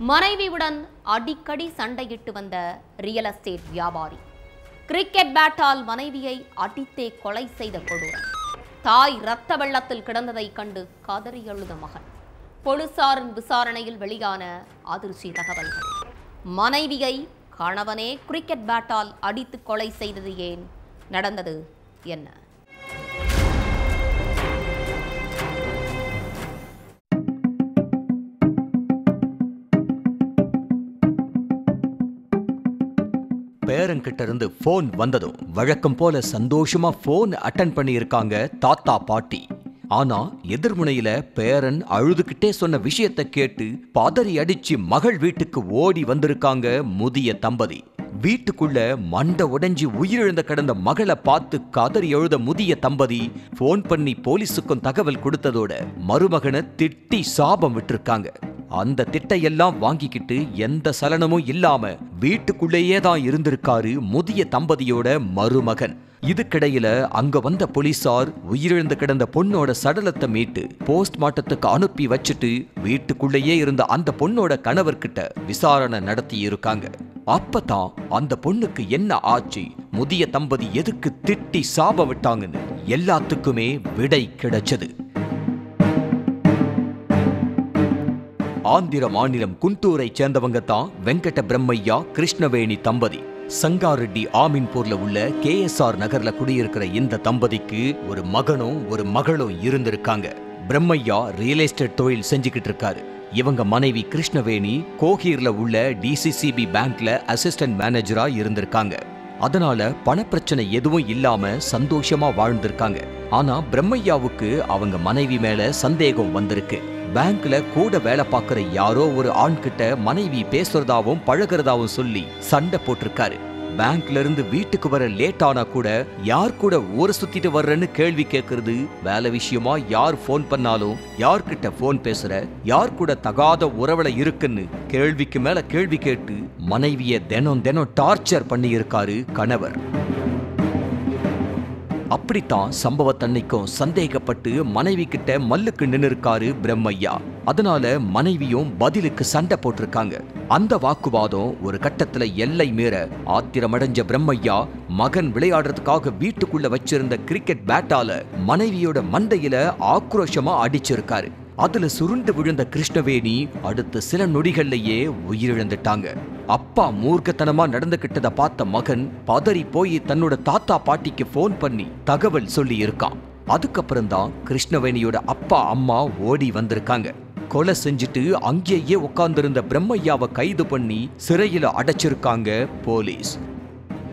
மனைவியுடன் அடிக்கடி சண்டையிட்டு வந்த ரியல் எஸ்டேட் வியாபாரி கிரிக்கெட் பேட்டால் மனைவியை அடித்தே கொலை செய்த கொடூரம். தாய் இரத்த வெள்ளத்தில் கிடந்ததை கண்டு கதறி எழுத மகன். போலீசாரின் விசாரணையில் வெளியான அதிர்ச்சி தகவல்கள். மனைவியை கணவனே கிரிக்கெட் பேட்டால் அடித்து கொலை செய்தது ஏன்? நடந்தது என்ன? பேரங்கிட்ட இருந்து போன் வந்ததும் வழக்கம் போல சந்தோஷமா போன் அட்டன் பண்ணி இருக்காங்க தாத்தா பாட்டி. ஆனா எதிர்முனையில பேரன் அழுதுகிட்டே சொன்ன விஷயத்தை கேட்டு பதறி அடிச்சு மகள் வீட்டுக்கு ஓடி வந்திருக்காங்க முதிய தம்பதி. வீட்டுக்குள்ள மண்டை உடைஞ்சி உயிரிழந்த கிடந்த மகளை பார்த்து கதறி எழுத முதிய தம்பதி போன் பண்ணி போலீஸுக்கும் தகவல் கொடுத்ததோட மருமகனை திட்டி சாபம் விட்டுருக்காங்க. அந்த திட்டையெல்லாம் வாங்கிக்கிட்டு எந்த சலனமும் இல்லாம வீட்டுக்குள்ளேயே தான் இருந்திருக்காரு முதிய தம்பதியோட மருமகன். இதுக்கிடையில அங்க வந்த போலீசார் உயிரிழந்து கிடந்த பொண்ணோட சடலத்தை மீட்டு போஸ்ட்மார்ட்டத்துக்கு அனுப்பி வச்சுட்டு வீட்டுக்குள்ளேயே இருந்த அந்த பொண்ணோட கணவர்கிட்ட விசாரணை நடத்தி இருக்காங்க. அப்பதான் அந்த பொண்ணுக்கு என்ன ஆச்சு, முதிய தம்பதி எதுக்கு திட்டி சாப விட்டாங்கன்னு எல்லாத்துக்குமே விடை கிடைச்சது. ஆந்திர மாநிலம் குண்டூரை சேர்ந்தவங்க தான் வெங்கட பிரம்மையா கிருஷ்ணவேணி தம்பதி. சங்காரெட்டி ஆமீன்பூர்ல உள்ள KSR நகர்ல குடியிருக்கிற இந்த தம்பதிக்கு ஒரு மகனும் ஒரு மகளும் இருந்திருக்காங்க. பிரம்மையா ரியல் எஸ்டேட் தொழில் செஞ்சுக்கிட்டு இருக்காரு. இவங்க மனைவி கிருஷ்ணவேணி கோஹீர்ல உள்ள DCCB பேங்க்ல அசிஸ்டன்ட் மேனேஜரா இருந்திருக்காங்க. அதனால பணப்பிரச்சனை எதுவும் இல்லாம சந்தோஷமா வாழ்ந்திருக்காங்க. ஆனா பிரம்மையாவுக்கு அவங்க மனைவி மேல சந்தேகம் வந்திருக்கு. பேங்க்ல கூட வேலை பார்க்கிற யாரோ ஒரு ஆண் கிட்ட மனைவி பேசுறதாவும் பழகிறதாவும் சொல்லி சண்டை போட்டிருக்காரு. பேங்க்ல இருந்து வீட்டுக்கு வர லேட் ஆனா கூட யார் கூட ஊரை சுத்திட்டு வர்றேன்னு கேள்வி கேட்கறது, வேலை விஷயமா யார் போன் பண்ணாலும் யார்கிட்ட போன் பேசுற, யார் கூட தகாத உறவுல இருக்குன்னு கேள்விக்கு மேல கேள்வி கேட்டு மனைவிய தினம் டார்ச்சர் பண்ணி இருக்காரு கணவர். அப்படித்தான் சம்பவத்தன்னைக்கும் சந்தேகப்பட்டு மனைவி கிட்ட மல்லுக்கு நின்னு இருக்காரு பிரம்மையா. அதனால மனைவியும் பதிலுக்கு சண்டை போட்டிருக்காங்க. அந்த வாக்குவாதம் ஒரு கட்டத்துல எல்லை மீற ஆத்திரமடைஞ்ச பிரம்மையா மகன் விளையாடுறதுக்காக வீட்டுக்குள்ள வச்சிருந்த கிரிக்கெட் பேட்டால மனைவியோட மண்டையில ஆக்ரோஷமா அடிச்சிருக்காரு. அதுல சுருண்டு விழுந்த கிருஷ்ணவேணி அடுத்த சில நொடிகள்லயே உயிரிழந்துட்டாங்க. அப்பா மூர்க்கத்தனமா நடந்துகிட்டத பார்த்த மகன் பதறி போய் தன்னோட தாத்தா பாட்டிக்கு போன் பண்ணி தகவல் சொல்லி இருக்கான். அதுக்கப்புறம் தான் கிருஷ்ணவேணியோட அப்பா அம்மா ஓடி வந்திருக்காங்க. கொலை செஞ்சுட்டு அங்கேயே உட்கார்ந்திருந்த பிரம்மையாவை கைது பண்ணி சிறையில அடைச்சிருக்காங்க போலீஸ்.